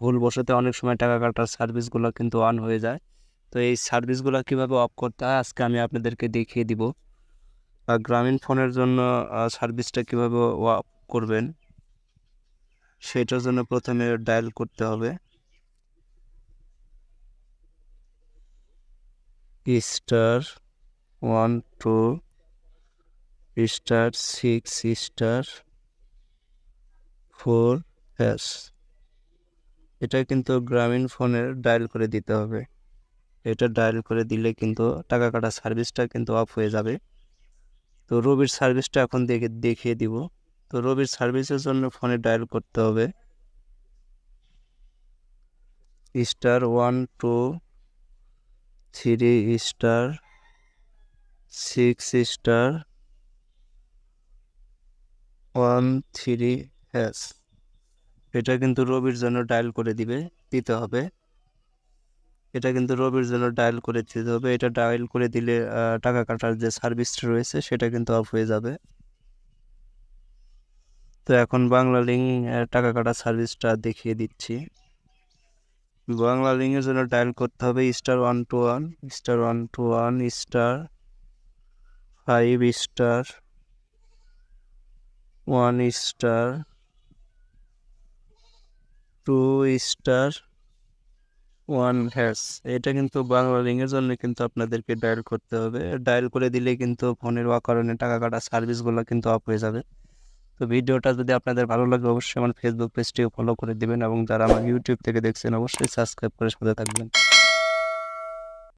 ভুলবশত অনেক সময় টাকা কাটার সার্ভিসগুলো কিন্তু অন হয়ে যায়। তো এই সার্ভিসগুলো কিভাবে অফ করতে হয় আজকে আমি আপনাদেরকে দেখিয়ে দিব। গ্রামীণ ফোনের জন্য সার্ভিসটা কিভাবে অফ করবেন সেটার জন্য প্রথমে ডায়াল করতে হবে *12*6*4#। এটা কিন্তু গ্রামীণ ফোনের ডায়াল করে দিতে হবে। এটা ডায়াল করে দিলে কিন্তু টাকা কাটা সার্ভিসটা কিন্তু অফ হয়ে যাবে। তো রবির সার্ভিসটা এখন দেখিয়ে দিব। তো রবির সার্ভিসের জন্য ফোনে ডায়াল করতে হবে *123*6*13#। এটা কিন্তু রবির জন্য ডায়াল করে দিতে হবে। এটা কিন্তু রবির জন্য ডায়াল করে দিতে হবে। এটা ডায়াল করে দিলে টাকা কাটার যে সার্ভিসটা রয়েছে সেটা কিন্তু অফ হয়ে যাবে। তো এখন বাংলা লিঙ্ক টাকা কাটা সার্ভিসটা দেখিয়ে দিচ্ছি। বাংলা লিঙ্কের জন্য ডায়াল করতে হবে *121*2*1#। এটা কিন্তু বাংলা লিঙ্কের জন্য কিন্তু আপনাদেরকে ডায়াল করতে হবে। ডায়াল করে দিলে কিন্তু ফোনের অকারণে টাকা কাটা সার্ভিসগুলো কিন্তু অফ হয়ে যাবে। তো ভিডিওটা যদি আপনাদের ভালো লাগে অবশ্যই আমার ফেসবুক পেজটিও ফলো করে দিবেন এবং যারা আমার ইউটিউব থেকে দেখছেন অবশ্যই সাবস্ক্রাইব করে সাথে থাকবেন।